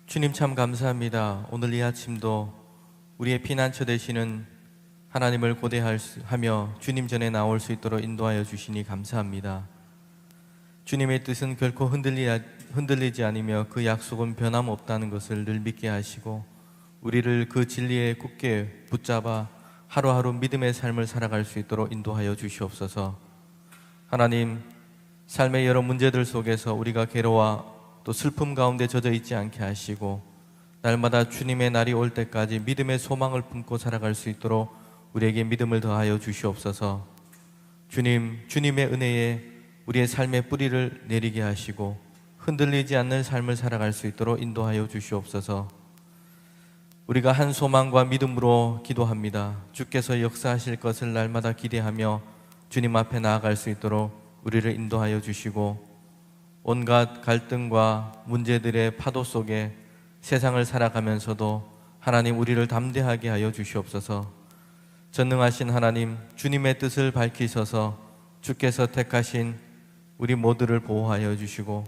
주님 참 감사합니다. 오늘 이 아침도 우리의 피난처 되시는 하나님을 고대하며 주님 전에 나올 수 있도록 인도하여 주시니 감사합니다. 주님의 뜻은 결코 흔들리지 않으며 그 약속은 변함없다는 것을 늘 믿게 하시고 우리를 그 진리에 굳게 붙잡아 하루하루 믿음의 삶을 살아갈 수 있도록 인도하여 주시옵소서. 하나님, 삶의 여러 문제들 속에서 우리가 괴로워 또 슬픔 가운데 젖어 있지 않게 하시고 날마다 주님의 날이 올 때까지 믿음의 소망을 품고 살아갈 수 있도록 우리에게 믿음을 더하여 주시옵소서. 주님의 은혜에 우리의 삶의 뿌리를 내리게 하시고 흔들리지 않는 삶을 살아갈 수 있도록 인도하여 주시옵소서. 우리가 한 소망과 믿음으로 기도합니다. 주께서 역사하실 것을 날마다 기대하며 주님 앞에 나아갈 수 있도록 우리를 인도하여 주시고 온갖 갈등과 문제들의 파도 속에 세상을 살아가면서도 하나님 우리를 담대하게 하여 주시옵소서. 전능하신 하나님, 주님의 뜻을 밝히셔서 주께서 택하신 우리 모두를 보호하여 주시고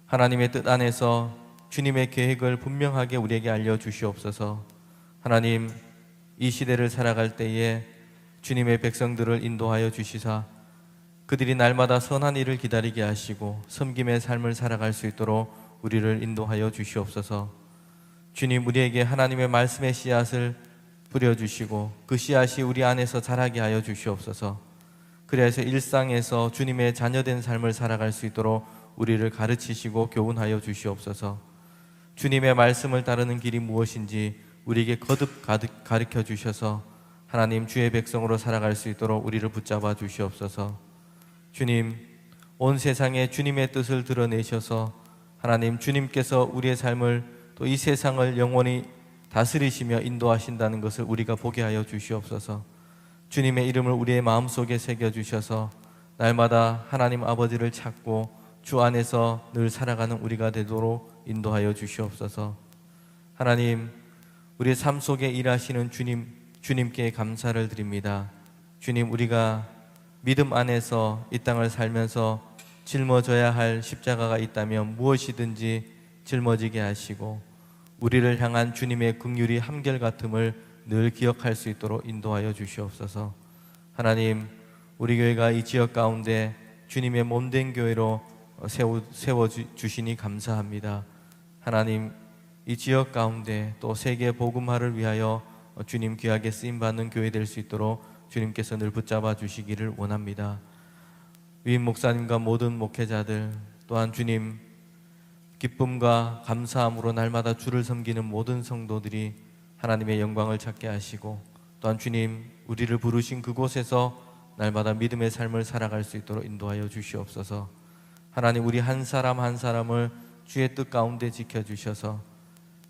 하나님의 뜻 안에서 주님의 계획을 분명하게 우리에게 알려주시옵소서. 하나님, 이 시대를 살아갈 때에 주님의 백성들을 인도하여 주시사 그들이 날마다 선한 일을 기다리게 하시고 섬김의 삶을 살아갈 수 있도록 우리를 인도하여 주시옵소서. 주님, 우리에게 하나님의 말씀의 씨앗을 뿌려주시고 그 씨앗이 우리 안에서 자라게 하여 주시옵소서. 그래서 일상에서 주님의 자녀된 삶을 살아갈 수 있도록 우리를 가르치시고 교훈하여 주시옵소서. 주님의 말씀을 따르는 길이 무엇인지 우리에게 거듭 가르쳐 주셔서 하나님 주의 백성으로 살아갈 수 있도록 우리를 붙잡아 주시옵소서. 주님, 온 세상에 주님의 뜻을 드러내셔서 하나님 주님께서 우리의 삶을 또 이 세상을 영원히 다스리시며 인도하신다는 것을 우리가 보게 하여 주시옵소서. 주님의 이름을 우리의 마음속에 새겨주셔서 날마다 하나님 아버지를 찾고 주 안에서 늘 살아가는 우리가 되도록 인도하여 주시옵소서. 하나님, 우리의 삶 속에 일하시는 주님께 감사를 드립니다. 주님, 우리가 믿음 안에서 이 땅을 살면서 짊어져야 할 십자가가 있다면 무엇이든지 짊어지게 하시고 우리를 향한 주님의 긍휼이 한결같음을 늘 기억할 수 있도록 인도하여 주시옵소서. 하나님, 우리 교회가 이 지역 가운데 주님의 몸된 교회로 세워주시니 감사합니다. 하나님, 이 지역 가운데 또 세계 복음화를 위하여 주님 귀하게 쓰임받는 교회 될 수 있도록 주님께서 늘 붙잡아 주시기를 원합니다. 위임 목사님과 모든 목회자들 또한 주님 기쁨과 감사함으로 날마다 주를 섬기는 모든 성도들이 하나님의 영광을 찾게 하시고 또한 주님 우리를 부르신 그곳에서 날마다 믿음의 삶을 살아갈 수 있도록 인도하여 주시옵소서. 하나님, 우리 한 사람 한 사람을 주의 뜻 가운데 지켜주셔서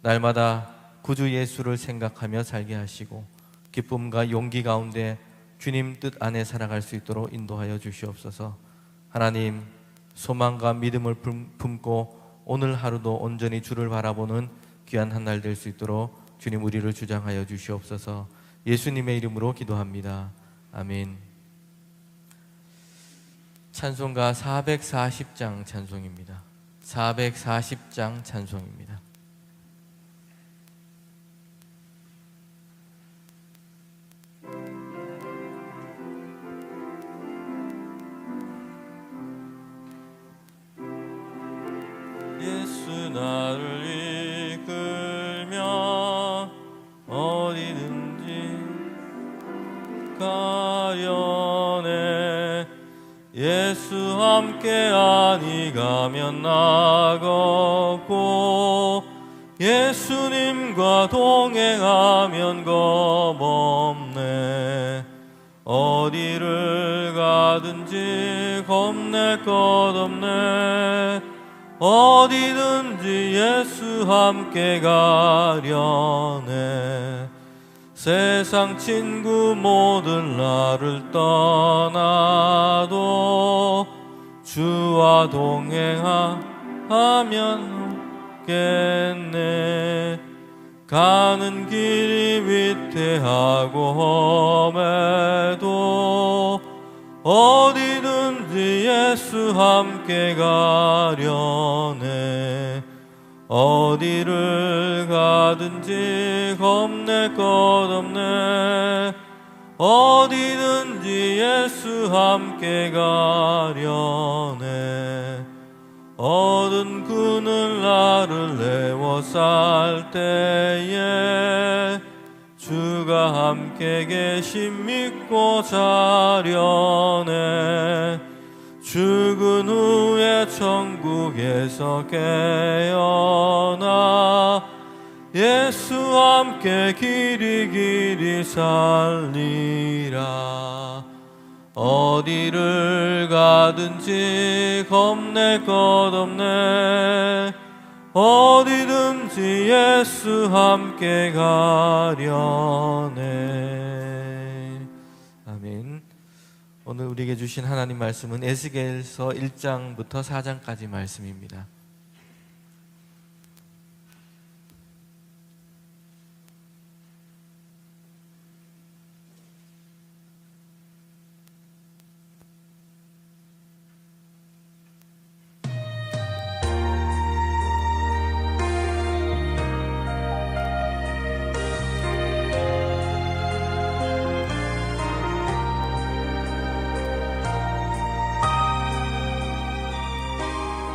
날마다 구주 예수를 생각하며 살게 하시고 기쁨과 용기 가운데 주님 뜻 안에 살아갈 수 있도록 인도하여 주시옵소서. 하나님, 소망과 믿음을 품고 오늘 하루도 온전히 주를 바라보는 귀한 한 날 될 수 있도록 주님 우리를 주장하여 주시옵소서. 예수님의 이름으로 기도합니다. 아멘. 찬송가 440장 찬송입니다. 440장 찬송입니다. 예수 나를 이끌며 어디든지 가려네. 예수 함께 아니 가면 나걷고 예수님과 동행하면 겁없네. 어디를 가든지 겁낼 것 없네. 어디든지 예수 함께 가려네. 세상 친구 모든 나를 떠나도 주와 동행하면 없겠네. 가는 길이 위태하고 험해도 어디든지 예수 함께 가려네. 어디를 가든지 겁낼 것 없네. 어디든지 예수 함께 가려네. 어두운 나를 내워살 때에 주가 함께 계심 믿고 자려네. 죽은 후에 천국에서 깨어나 예수 함께 길이 살리라. 어디를 가든지 겁낼 것 없네. 어디든지 예수 함께 가려네. 아멘. 오늘 우리에게 주신 하나님 말씀은 에스겔서 1장부터 4장까지 말씀입니다.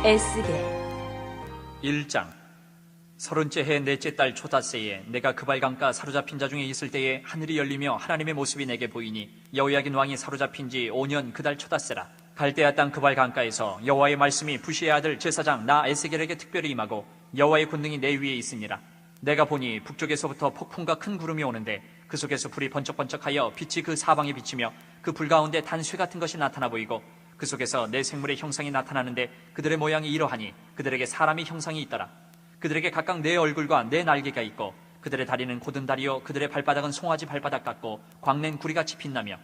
에스겔 1장. 30째 해 넷째 달 초닷새에 내가 그발강가 사로잡힌 자 중에 있을 때에 하늘이 열리며 하나님의 모습이 내게 보이니 여호야긴 왕이 사로잡힌 지 5년 그 달 초닷새라. 갈대아 땅 그발강가에서 여호와의 말씀이 부시의 아들 제사장 나 에스겔에게 특별히 임하고 여호와의 권능이 내 위에 있으니라. 내가 보니 북쪽에서부터 폭풍과 큰 구름이 오는데 그 속에서 불이 번쩍번쩍하여 빛이 그 사방에 비치며 그 불 가운데 단쇠 같은 것이 나타나 보이고 그 속에서 내 생물의 형상이 나타나는데 그들의 모양이 이러하니 그들에게 사람의 형상이 있더라. 그들에게 각각 내 얼굴과 내 날개가 있고 그들의 다리는 곧은 다리요 그들의 발바닥은 송아지 발바닥 같고 광낸 구리같이 빛나며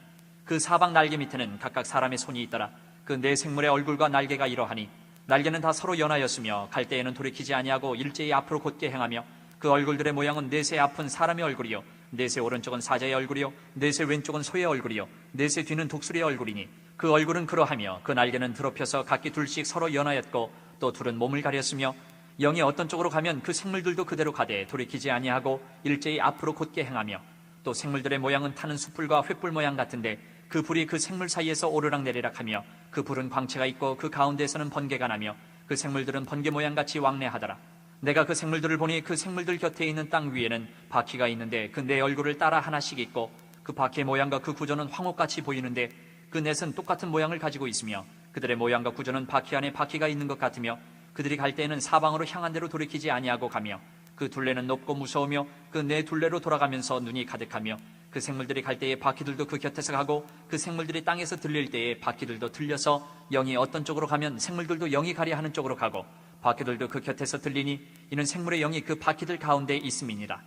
그 사방 날개 밑에는 각각 사람의 손이 있더라. 그 네 생물의 얼굴과 날개가 이러하니 날개는 다 서로 연하였으며 갈 때에는 돌이키지 아니하고 일제히 앞으로 곧게 행하며 그 얼굴들의 모양은 넷의 앞은 사람의 얼굴이요 넷의 오른쪽은 사자의 얼굴이요 넷의 왼쪽은 소의 얼굴이요 넷의 뒤는 독수리의 얼굴이니 그 얼굴은 그러하며 그 날개는 드럽혀서 각기 둘씩 서로 연하였고 또 둘은 몸을 가렸으며 영이 어떤 쪽으로 가면 그 생물들도 그대로 가되 돌이키지 아니하고 일제히 앞으로 곧게 행하며 또 생물들의 모양은 타는 숯불과 횃불 모양 같은데 그 불이 그 생물 사이에서 오르락내리락 하며 그 불은 광채가 있고 그 가운데에서는 번개가 나며 그 생물들은 번개 모양같이 왕래하더라. 내가 그 생물들을 보니 그 생물들 곁에 있는 땅 위에는 바퀴가 있는데 그 네 얼굴을 따라 하나씩 있고 그 바퀴의 모양과 그 구조는 황옥같이 보이는데 그 넷은 똑같은 모양을 가지고 있으며 그들의 모양과 구조는 바퀴 안에 바퀴가 있는 것 같으며 그들이 갈 때에는 사방으로 향한 대로 돌이키지 아니하고 가며 그 둘레는 높고 무서우며 그 네 둘레로 돌아가면서 눈이 가득하며 그 생물들이 갈 때에 바퀴들도 그 곁에서 가고 그 생물들이 땅에서 들릴 때에 바퀴들도 들려서 영이 어떤 쪽으로 가면 생물들도 영이 가려 하는 쪽으로 가고 바퀴들도 그 곁에서 들리니 이는 생물의 영이 그 바퀴들 가운데 있음이니라.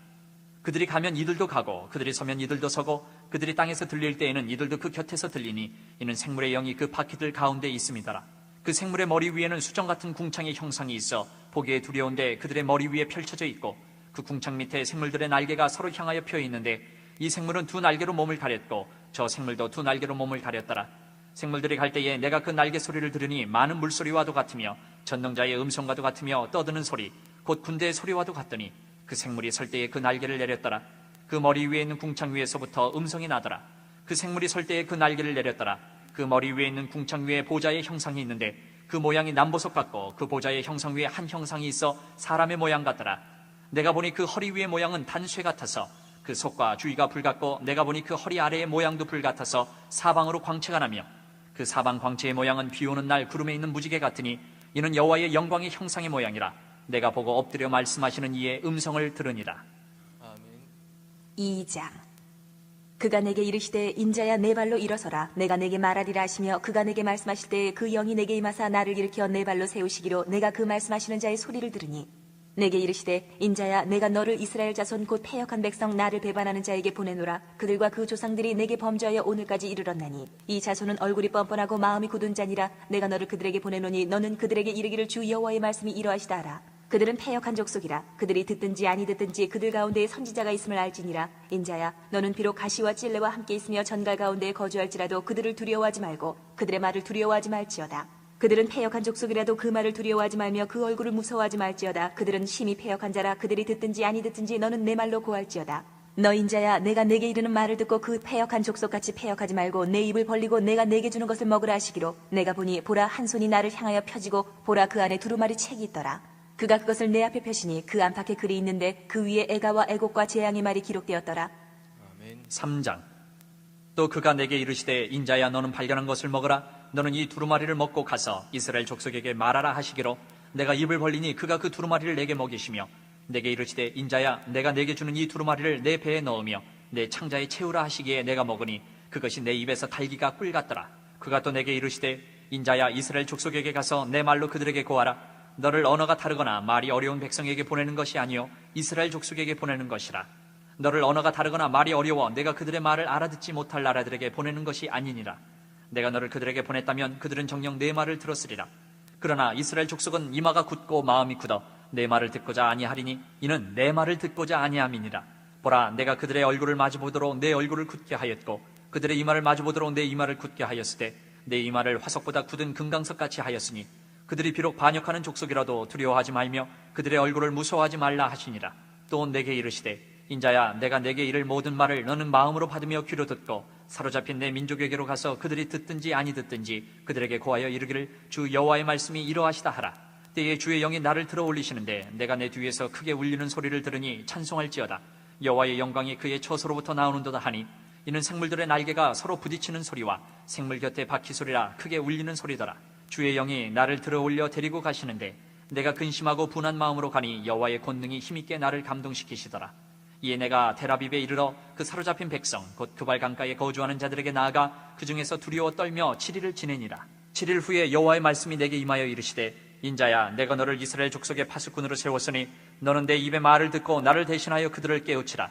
그들이 가면 이들도 가고 그들이 서면 이들도 서고 그들이 땅에서 들릴 때에는 이들도 그 곁에서 들리니 이는 생물의 영이 그 바퀴들 가운데 있음이더라. 그 생물의 머리 위에는 수정 같은 궁창의 형상이 있어 보기에 두려운데 그들의 머리 위에 펼쳐져 있고 그 궁창 밑에 생물들의 날개가 서로 향하여 펴 있는데 이 생물은 두 날개로 몸을 가렸고 저 생물도 두 날개로 몸을 가렸더라. 생물들이 갈 때에 내가 그 날개 소리를 들으니 많은 물소리와도 같으며 전능자의 음성과도 같으며 떠드는 소리 곧 군대의 소리와도 같더니 그 생물이 설 때에 그 날개를 내렸더라. 그 머리 위에 있는 궁창 위에서부터 음성이 나더라. 그 생물이 설 때에 그 날개를 내렸더라. 그 머리 위에 있는 궁창 위에 보좌의 형상이 있는데 그 모양이 남보석 같고 그 보좌의 형상 위에 한 형상이 있어 사람의 모양 같더라. 내가 보니 그 허리 위의 모양은 단쇠 같아서 그 속과 주위가 불 같고 내가 보니 그 허리 아래의 모양도 불 같아서 사방으로 광채가 나며 그 사방 광채의 모양은 비 오는 날 구름에 있는 무지개 같으니 이는 여호와의 영광의 형상의 모양이라. 내가 보고 엎드려 말씀하시는 이의 음성을 들으니라. 아멘. 2장. 그가 내게 이르시되 인자야 내 발로 일어서라. 내가 내게 말하리라 하시며 그가 내게 말씀하실 때 그 영이 내게 임하사 나를 일으켜 내 발로 세우시기로 내가 그 말씀하시는 자의 소리를 들으니 내게 이르시되 인자야 내가 너를 이스라엘 자손 곧 패역한 백성 나를 배반하는 자에게 보내노라. 그들과 그 조상들이 내게 범죄하여 오늘까지 이르렀나니 이 자손은 얼굴이 뻔뻔하고 마음이 굳은 자니라. 내가 너를 그들에게 보내노니 너는 그들에게 이르기를 주 여호와의 말씀이 이러하시다 하라. 그들은 패역한 족속이라. 그들이 듣든지 아니 듣든지 그들 가운데에 선지자가 있음을 알지니라. 인자야 너는 비록 가시와 찔레와 함께 있으며 전갈 가운데에 거주할지라도 그들을 두려워하지 말고 그들의 말을 두려워하지 말지어다. 그들은 패역한 족속이라도 그 말을 두려워하지 말며 그 얼굴을 무서워하지 말지어다. 그들은 심히 패역한 자라. 그들이 듣든지 아니 듣든지 너는 내 말로 고할지어다. 너 인자야, 내가 내게 이르는 말을 듣고 그 패역한 족속같이 패역하지 말고 내 입을 벌리고 내가 내게 주는 것을 먹으라 하시기로. 내가 보니 보라, 한 손이 나를 향하여 펴지고 보라, 그 안에 두루마리 책이 있더라. 그가 그것을 내 앞에 펴시니 그 안팎에 글이 있는데 그 위에 애가와 애곡과 재앙의 말이 기록되었더라. 3장. 또 그가 내게 이르시되 인자야, 너는 발견한 것을 먹으라. 너는 이 두루마리를 먹고 가서 이스라엘 족속에게 말하라 하시기로. 내가 입을 벌리니 그가 그 두루마리를 내게 먹이시며 내게 이르시되 인자야, 내가 내게 주는 이 두루마리를 내 배에 넣으며 내 창자에 채우라 하시기에 내가 먹으니 그것이 내 입에서 달기가 꿀 같더라. 그가 또 내게 이르시되 인자야, 이스라엘 족속에게 가서 내 말로 그들에게 고하라. 너를 언어가 다르거나 말이 어려운 백성에게 보내는 것이 아니요 이스라엘 족속에게 보내는 것이라. 너를 언어가 다르거나 말이 어려워 내가 그들의 말을 알아듣지 못할 나라들에게 보내는 것이 아니니라. 내가 너를 그들에게 보냈다면 그들은 정녕 내 말을 들었으리라. 그러나 이스라엘 족속은 이마가 굳고 마음이 굳어 내 말을 듣고자 아니하리니 이는 내 말을 듣고자 아니함이니라. 보라, 내가 그들의 얼굴을 마주보도록 내 얼굴을 굳게 하였고 그들의 이마를 마주보도록 내 이마를 굳게 하였을 때 내 이마를 화석보다 굳은 금강석같이 하였으니 그들이 비록 반역하는 족속이라도 두려워하지 말며 그들의 얼굴을 무서워하지 말라 하시니라. 또 내게 이르시되 인자야, 내가 내게 이를 모든 말을 너는 마음으로 받으며 귀로 듣고 사로잡힌 내 민족에게로 가서 그들이 듣든지 아니 듣든지 그들에게 고하여 이르기를 주 여호와의 말씀이 이러하시다 하라. 때에 주의 영이 나를 들어 올리시는데 내가 내 뒤에서 크게 울리는 소리를 들으니 찬송할지어다. 여호와의 영광이 그의 처소로부터 나오는도다 하니 이는 생물들의 날개가 서로 부딪히는 소리와 생물 곁에 바퀴 소리라 크게 울리는 소리더라. 주의 영이 나를 들어 올려 데리고 가시는데 내가 근심하고 분한 마음으로 가니 여호와의 권능이 힘있게 나를 감동시키시더라. 이에 내가 테라빕에 이르러 그 사로잡힌 백성 곧 그발 강가에 거주하는 자들에게 나아가 그 중에서 두려워 떨며 7일을 지내니라. 7일 후에 여호와의 말씀이 내게 임하여 이르시되 인자야, 내가 너를 이스라엘 족속의 파수꾼으로 세웠으니 너는 내 입의 말을 듣고 나를 대신하여 그들을 깨우치라.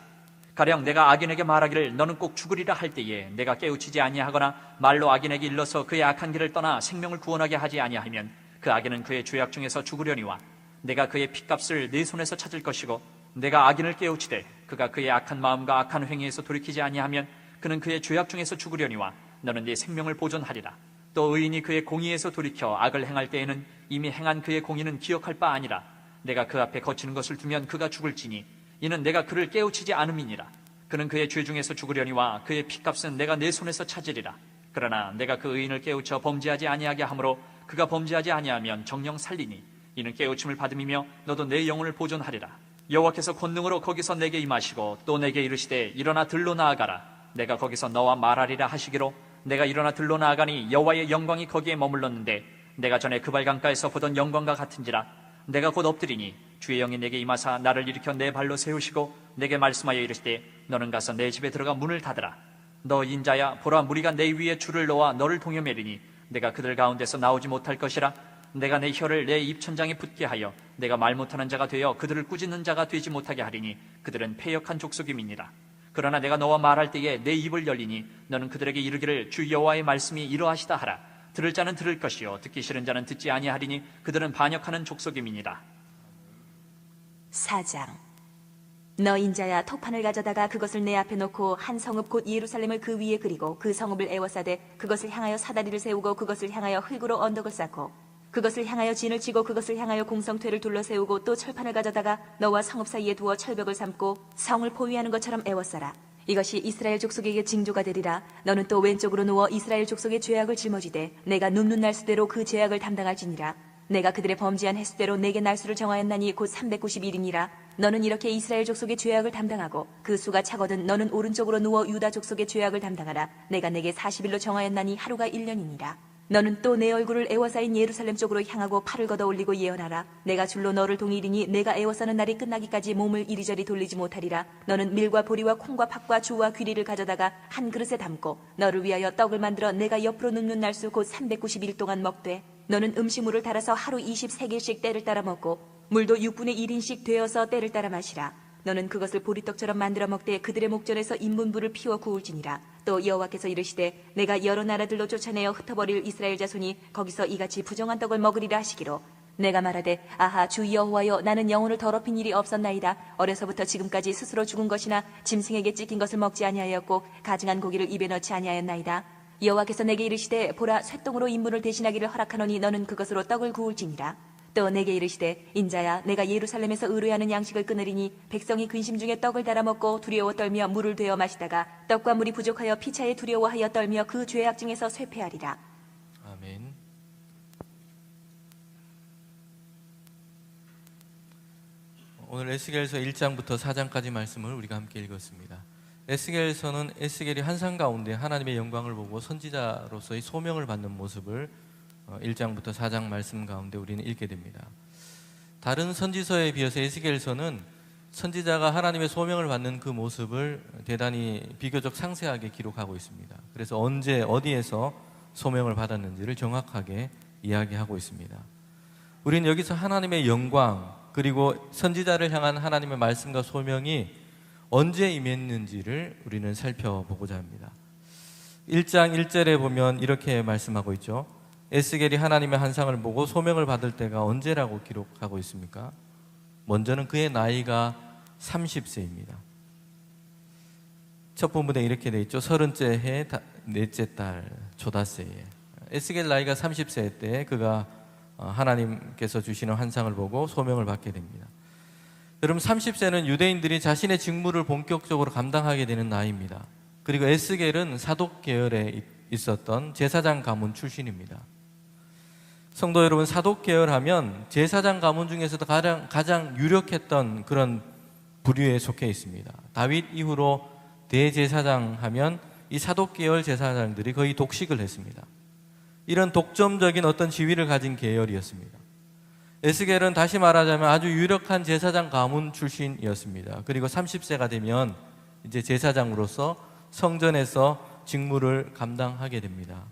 가령 내가 악인에게 말하기를 너는 꼭 죽으리라 할 때에 내가 깨우치지 아니하거나 말로 악인에게 일러서 그의 악한 길을 떠나 생명을 구원하게 하지 아니하면 그 악인은 그의 죄악 중에서 죽으려니와 내가 그의 핏값을 내 손에서 찾을 것이고 내가 악인을 깨우치되 그가 그의 악한 마음과 악한 행위에서 돌이키지 아니하면 그는 그의 죄악 중에서 죽으려니와 너는 네 생명을 보존하리라. 또 의인이 그의 공의에서 돌이켜 악을 행할 때에는 이미 행한 그의 공의는 기억할 바 아니라 내가 그 앞에 거치는 것을 두면 그가 죽을지니 이는 내가 그를 깨우치지 않음이니라. 그는 그의 죄 중에서 죽으려니와 그의 핏값은 내가 내 손에서 찾으리라. 그러나 내가 그 의인을 깨우쳐 범죄하지 아니하게 하므로 그가 범죄하지 아니하면 정녕 살리니 이는 깨우침을 받음이며 너도 내 영혼을 보존하리라. 여호와께서 권능으로 거기서 내게 임하시고 또 내게 이르시되 일어나 들로 나아가라. 내가 거기서 너와 말하리라 하시기로 내가 일어나 들로 나아가니 여호와의 영광이 거기에 머물렀는데 내가 전에 그발 강가에서 보던 영광과 같은지라. 내가 곧 엎드리니 주의 영이 내게 임하사 나를 일으켜 내 발로 세우시고 내게 말씀하여 이르시되 너는 가서 내 집에 들어가 문을 닫으라. 너 인자야, 보라, 무리가 내 위에 줄을 놓아 너를 동여매리니 내가 그들 가운데서 나오지 못할 것이라. 내가 내 혀를 내 입천장에 붙게 하여 내가 말 못하는 자가 되어 그들을 꾸짖는 자가 되지 못하게 하리니 그들은 패역한 족속임이니라. 그러나 내가 너와 말할 때에 내 입을 열리니 너는 그들에게 이르기를 주 여호와의 말씀이 이러하시다 하라. 들을 자는 들을 것이요 듣기 싫은 자는 듣지 아니하리니 그들은 반역하는 족속임이니라. 4장. 너 인자야, 토판을 가져다가 그것을 내 앞에 놓고 한 성읍 곧 예루살렘을 그 위에 그리고 그 성읍을 에워싸되 그것을 향하여 사다리를 세우고 그것을 향하여 흙으로 언덕을 쌓고 그것을 향하여 진을 치고 그것을 향하여 공성퇴를 둘러세우고 또 철판을 가져다가 너와 성읍 사이에 두어 철벽을 삼고 성을 포위하는 것처럼 에워싸라. 이것이 이스라엘 족속에게 징조가 되리라. 너는 또 왼쪽으로 누워 이스라엘 족속의 죄악을 짊어지되 내가 눕는 날수대로 그 죄악을 담당할지니라. 내가 그들의 범죄한 횟수대로 내게 날수를 정하였나니 곧 390일이니라. 너는 이렇게 이스라엘 족속의 죄악을 담당하고 그 수가 차거든 너는 오른쪽으로 누워 유다 족속의 죄악을 담당하라. 내가 내게 40일로 정하였나니 하루가 1년이니라. 너는 또 내 얼굴을 에워싸인 예루살렘 쪽으로 향하고 팔을 걷어 올리고 예언하라. 내가 줄로 너를 동이리니 내가 에워싸는 날이 끝나기까지 몸을 이리저리 돌리지 못하리라. 너는 밀과 보리와 콩과 팥과 주와 귀리를 가져다가 한 그릇에 담고 너를 위하여 떡을 만들어 내가 옆으로 눕는 날수 곧 390일 동안 먹되 너는 음식물을 달아서 하루 23개씩 때를 따라 먹고 물도 6분의 1인씩 되어서 때를 따라 마시라. 너는 그것을 보리떡처럼 만들어 먹되 그들의 목전에서 인분불을 피워 구울지니라. 또 여호와께서 이르시되 내가 여러 나라들로 쫓아내어 흩어버릴 이스라엘 자손이 거기서 이같이 부정한 떡을 먹으리라 하시기로 내가 말하되 아하 주 여호와여, 나는 영혼을 더럽힌 일이 없었나이다. 어려서부터 지금까지 스스로 죽은 것이나 짐승에게 찢긴 것을 먹지 아니하였고 가증한 고기를 입에 넣지 아니하였나이다. 여호와께서 내게 이르시되 보라 쇠똥으로 인문을 대신하기를 허락하노니 너는 그것으로 떡을 구울지니라. 또 내게 이르시되 인자야 내가 예루살렘에서 의뢰하는 양식을 끊으리니 백성이 근심 중에 떡을 달아 먹고 두려워 떨며 물을 되어 마시다가 떡과 물이 부족하여 피차에 두려워하여 떨며 그 죄악 중에서 쇠폐하리라. 아멘. 오늘 에스겔서 1장부터 4장까지 말씀을 우리가 함께 읽었습니다. 에스겔서는 에스겔이 환상 가운데 하나님의 영광을 보고 선지자로서의 소명을 받는 모습을 1장부터 4장 말씀 가운데 우리는 읽게 됩니다. 다른 선지서에 비해서 에스겔서는 선지자가 하나님의 소명을 받는 그 모습을 대단히 비교적 상세하게 기록하고 있습니다. 그래서 언제 어디에서 소명을 받았는지를 정확하게 이야기하고 있습니다. 우리는 여기서 하나님의 영광 그리고 선지자를 향한 하나님의 말씀과 소명이 언제 임했는지를 우리는 살펴보고자 합니다. 1장 1절에 보면 이렇게 말씀하고 있죠. 에스겔이 하나님의 환상을 보고 소명을 받을 때가 언제라고 기록하고 있습니까? 먼저는 그의 나이가 30세입니다. 첫 본문에 이렇게 돼 있죠. 30째 해 넷째 달 조닷새에. 에스겔 나이가 30세 때 그가 하나님께서 주시는 환상을 보고 소명을 받게 됩니다. 여러분 30세는 유대인들이 자신의 직무를 본격적으로 감당하게 되는 나이입니다. 그리고 에스겔은 사독 계열에 있었던 제사장 가문 출신입니다. 성도 여러분, 사독 계열 하면 제사장 가문 중에서도 가장 유력했던 그런 부류에 속해 있습니다. 다윗 이후로 대제사장 하면 이 사독 계열 제사장들이 거의 독식을 했습니다. 이런 독점적인 어떤 지위를 가진 계열이었습니다. 에스겔은 다시 말하자면 아주 유력한 제사장 가문 출신이었습니다. 그리고 30세가 되면 이제 제사장으로서 성전에서 직무를 감당하게 됩니다.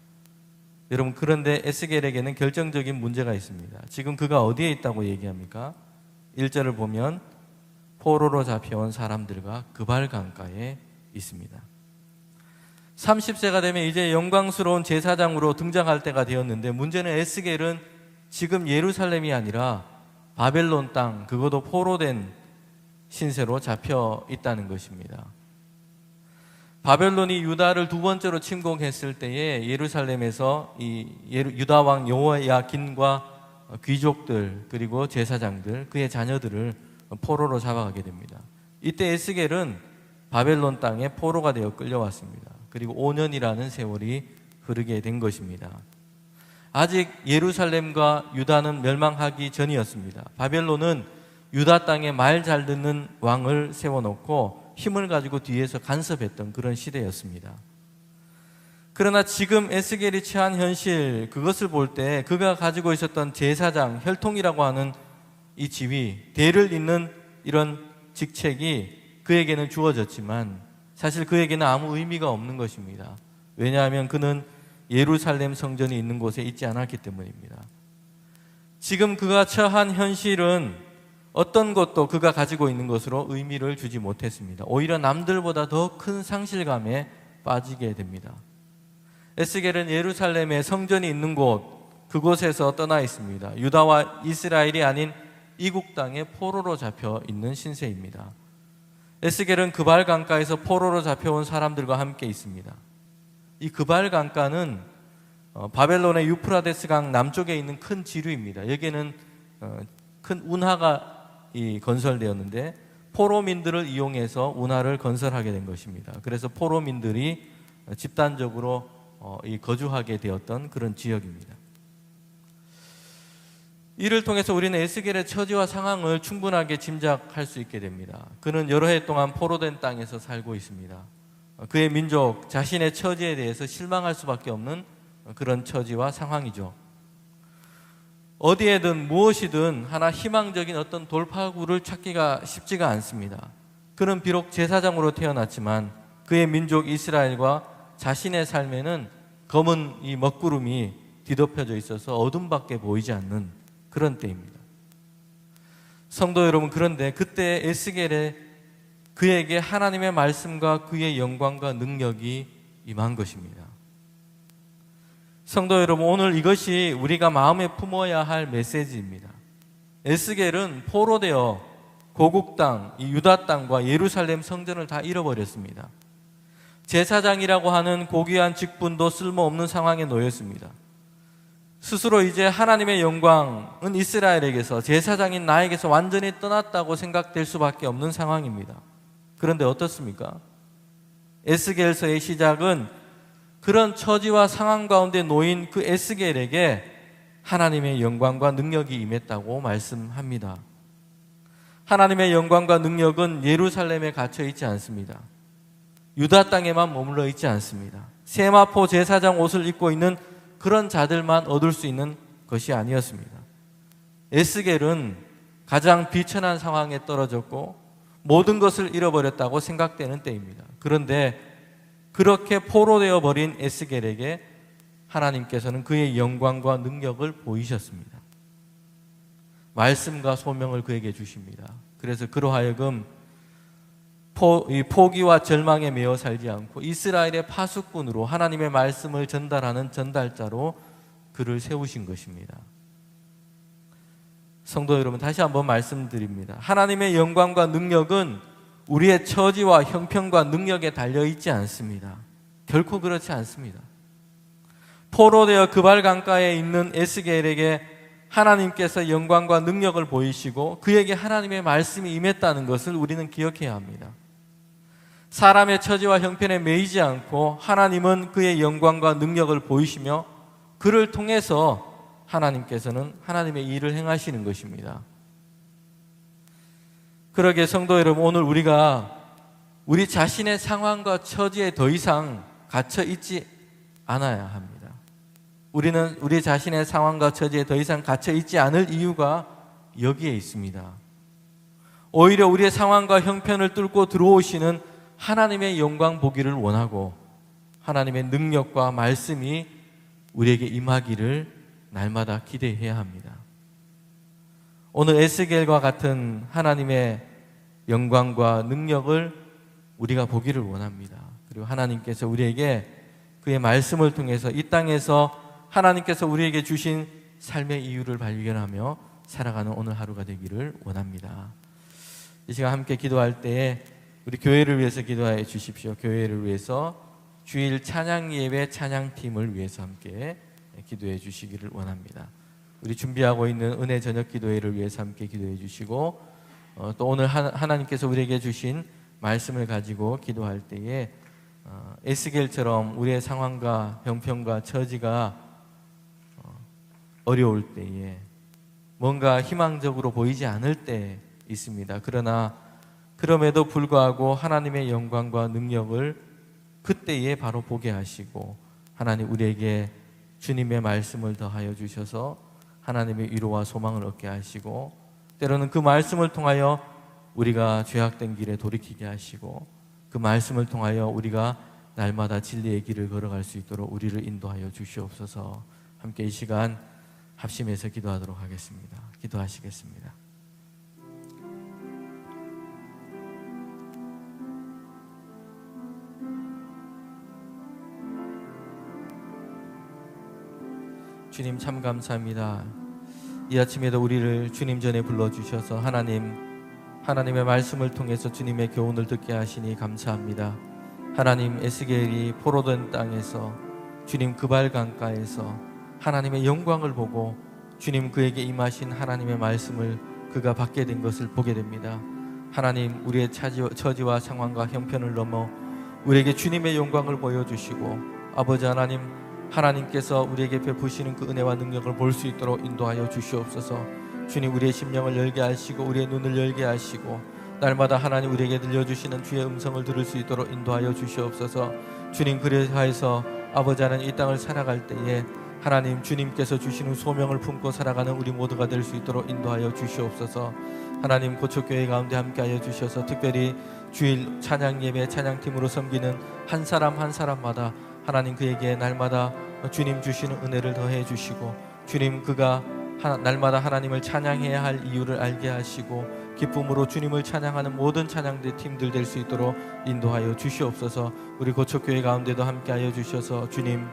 여러분, 그런데 에스겔에게는 결정적인 문제가 있습니다. 지금 그가 어디에 있다고 얘기합니까? 1절을 보면 포로로 잡혀온 사람들과 그발 강가에 있습니다. 30세가 되면 이제 영광스러운 제사장으로 등장할 때가 되었는데, 문제는 에스겔은 지금 예루살렘이 아니라 바벨론 땅, 그것도 포로된 신세로 잡혀 있다는 것입니다. 바벨론이 유다를 두 번째로 침공했을 때에 예루살렘에서 이 유다 왕 여호야긴과 귀족들 그리고 제사장들 그의 자녀들을 포로로 잡아가게 됩니다. 이때 에스겔은 바벨론 땅에 포로가 되어 끌려왔습니다. 그리고 5년이라는 세월이 흐르게 된 것입니다. 아직 예루살렘과 유다는 멸망하기 전이었습니다. 바벨론은 유다 땅에 말 잘 듣는 왕을 세워놓고 힘을 가지고 뒤에서 간섭했던 그런 시대였습니다. 그러나 지금 에스겔이 처한 현실, 그것을 볼 때 그가 가지고 있었던 제사장, 혈통이라고 하는 이 지위, 대를 잇는 이런 직책이 그에게는 주어졌지만 사실 그에게는 아무 의미가 없는 것입니다. 왜냐하면 그는 예루살렘 성전이 있는 곳에 있지 않았기 때문입니다. 지금 그가 처한 현실은 어떤 것도 그가 가지고 있는 것으로 의미를 주지 못했습니다. 오히려 남들보다 더 큰 상실감에 빠지게 됩니다. 에스겔은 예루살렘에 성전이 있는 곳, 그곳에서 떠나 있습니다. 유다와 이스라엘이 아닌 이국 땅에 포로로 잡혀 있는 신세입니다. 에스겔은 그발 강가에서 포로로 잡혀온 사람들과 함께 있습니다. 이 그발 강가는 바벨론의 유프라데스 강 남쪽에 있는 큰 지류입니다. 여기에는 큰 운하가 건설되었는데 포로민들을 이용해서 운하를 건설하게 된 것입니다. 그래서 포로민들이 집단적으로 거주하게 되었던 그런 지역입니다. 이를 통해서 우리는 에스겔의 처지와 상황을 충분하게 짐작할 수 있게 됩니다. 그는 여러 해 동안 포로된 땅에서 살고 있습니다. 그의 민족, 자신의 처지에 대해서 실망할 수밖에 없는 그런 처지와 상황이죠. 어디에든 무엇이든 하나 희망적인 어떤 돌파구를 찾기가 쉽지가 않습니다. 그는 비록 제사장으로 태어났지만 그의 민족 이스라엘과 자신의 삶에는 검은 이 먹구름이 뒤덮여져 있어서 어둠밖에 보이지 않는 그런 때입니다. 성도 여러분, 그런데 그때 에스겔에 그에게 하나님의 말씀과 그의 영광과 능력이 임한 것입니다. 성도 여러분, 오늘 이것이 우리가 마음에 품어야 할 메시지입니다. 에스겔은 포로되어 고국 땅, 이 유다 땅과 예루살렘 성전을 다 잃어버렸습니다. 제사장이라고 하는 고귀한 직분도 쓸모없는 상황에 놓였습니다. 스스로 이제 하나님의 영광은 이스라엘에게서, 제사장인 나에게서 완전히 떠났다고 생각될 수밖에 없는 상황입니다. 그런데 어떻습니까? 에스겔서의 시작은 그런 처지와 상황 가운데 놓인 그 에스겔에게 하나님의 영광과 능력이 임했다고 말씀합니다. 하나님의 영광과 능력은 예루살렘에 갇혀 있지 않습니다. 유다 땅에만 머물러 있지 않습니다. 세마포 제사장 옷을 입고 있는 그런 자들만 얻을 수 있는 것이 아니었습니다. 에스겔은 가장 비천한 상황에 떨어졌고 모든 것을 잃어버렸다고 생각되는 때입니다. 그런데 그렇게 포로되어 버린 에스겔에게 하나님께서는 그의 영광과 능력을 보이셨습니다. 말씀과 소명을 그에게 주십니다. 그래서 그로 하여금 포기와 절망에 매여 살지 않고 이스라엘의 파수꾼으로 하나님의 말씀을 전달하는 전달자로 그를 세우신 것입니다. 성도 여러분, 다시 한번 말씀드립니다. 하나님의 영광과 능력은 우리의 처지와 형편과 능력에 달려있지 않습니다. 결코 그렇지 않습니다. 포로되어 그발 강가에 있는 에스겔에게 하나님께서 영광과 능력을 보이시고 그에게 하나님의 말씀이 임했다는 것을 우리는 기억해야 합니다. 사람의 처지와 형편에 매이지 않고 하나님은 그의 영광과 능력을 보이시며 그를 통해서 하나님께서는 하나님의 일을 행하시는 것입니다. 그러게 성도 여러분, 오늘 우리가 우리 자신의 상황과 처지에 더 이상 갇혀 있지 않아야 합니다. 우리는 우리 자신의 상황과 처지에 더 이상 갇혀 있지 않을 이유가 여기에 있습니다. 오히려 우리의 상황과 형편을 뚫고 들어오시는 하나님의 영광 보기를 원하고 하나님의 능력과 말씀이 우리에게 임하기를 날마다 기대해야 합니다. 오늘 에스겔과 같은 하나님의 영광과 능력을 우리가 보기를 원합니다. 그리고 하나님께서 우리에게 그의 말씀을 통해서 이 땅에서 하나님께서 우리에게 주신 삶의 이유를 발견하며 살아가는 오늘 하루가 되기를 원합니다. 이 시간 함께 기도할 때에 우리 교회를 위해서 기도해 주십시오. 교회를 위해서 주일 찬양 예배 찬양팀을 위해서 함께 기도해 주시기를 원합니다. 우리 준비하고 있는 은혜 저녁 기도회를 위해서 함께 기도해 주시고 또 오늘 하나님께서 우리에게 주신 말씀을 가지고 기도할 때에 에스겔처럼 우리의 상황과 형편과 처지가 어려울 때에 뭔가 희망적으로 보이지 않을 때 있습니다. 그러나 그럼에도 불구하고 하나님의 영광과 능력을 그때에 바로 보게 하시고 하나님 우리에게 주님의 말씀을 더하여 주셔서 하나님의 위로와 소망을 얻게 하시고 때로는 그 말씀을 통하여 우리가 죄악된 길에 돌이키게 하시고 그 말씀을 통하여 우리가 날마다 진리의 길을 걸어갈 수 있도록 우리를 인도하여 주시옵소서. 함께 이 시간 합심해서 기도하도록 하겠습니다. 기도하시겠습니다. 주님 참 감사합니다. 이 아침에도 우리를 주님 전에 불러주셔서 하나님의 말씀을 통해서 주님의 교훈을 듣게 하시니 감사합니다. 하나님, 에스겔이 포로된 땅에서 주님 그발 강가에서 하나님의 영광을 보고 주님 그에게 임하신 하나님의 말씀을 그가 받게 된 것을 보게 됩니다. 하나님, 우리의 처지와 상황과 형편을 넘어 우리에게 주님의 영광을 보여주시고 아버지 하나님께서 우리에게 베푸시는 그 은혜와 능력을 볼 수 있도록 인도하여 주시옵소서. 주님, 우리의 심령을 열게 하시고 우리의 눈을 열게 하시고 날마다 하나님 우리에게 들려주시는 주의 음성을 들을 수 있도록 인도하여 주시옵소서. 주님, 그래서 아버지 하나님 이 땅을 살아갈 때에 하나님 주님께서 주시는 소명을 품고 살아가는 우리 모두가 될 수 있도록 인도하여 주시옵소서. 하나님, 고척교회 가운데 함께하여 주셔서 특별히 주일 찬양 예배 찬양팀으로 섬기는 한 사람 한 사람마다 하나님 그에게 날마다 주님 주시는 은혜를 더해 주시고 주님 그가 날마다 하나님을 찬양해야 할 이유를 알게 하시고 기쁨으로 주님을 찬양하는 모든 찬양대 팀들 될 수 있도록 인도하여 주시옵소서. 우리 고척교회 가운데도 함께하여 주셔서 주님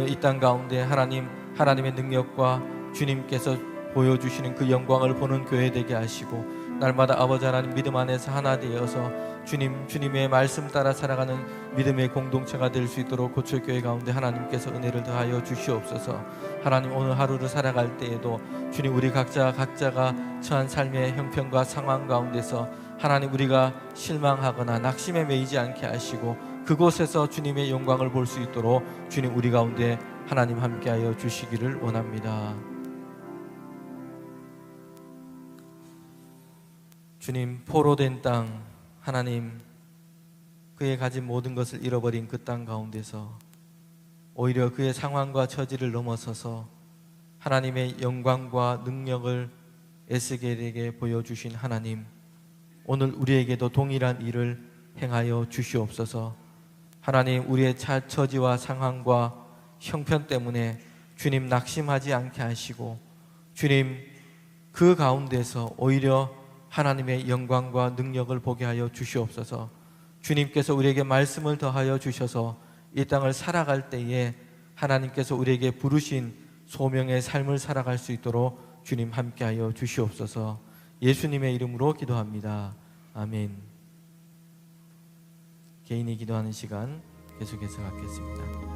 이 땅 가운데 하나님의 능력과 주님께서 보여주시는 그 영광을 보는 교회 되게 하시고 날마다 아버지 하나님 믿음 안에서 하나 되어서 주님의 말씀 따라 살아가는 믿음의 공동체가 될 수 있도록 고철교회 가운데 하나님께서 은혜를 더하여 주시옵소서. 하나님, 오늘 하루를 살아갈 때에도 주님, 우리 각자가 처한 삶의 형편과 상황 가운데서 하나님, 우리가 실망하거나 낙심에 매이지 않게 하시고 그곳에서 주님의 영광을 볼 수 있도록 주님, 우리 가운데 하나님 함께하여 주시기를 원합니다. 주님, 포로된 땅, 하나님, 그의 가진 모든 것을 잃어버린 그 땅 가운데서 오히려 그의 상황과 처지를 넘어서서 하나님의 영광과 능력을 에스겔에게 보여주신 하나님, 오늘 우리에게도 동일한 일을 행하여 주시옵소서. 하나님, 우리의 처지와 상황과 형편 때문에 주님 낙심하지 않게 하시고 주님, 그 가운데서 오히려 하나님의 영광과 능력을 보게 하여 주시옵소서. 주님께서 우리에게 말씀을 더하여 주셔서 이 땅을 살아갈 때에 하나님께서 우리에게 부르신 소명의 삶을 살아갈 수 있도록 주님 함께하여 주시옵소서. 예수님의 이름으로 기도합니다. 아멘. 개인이 기도하는 시간 계속해서 갖겠습니다.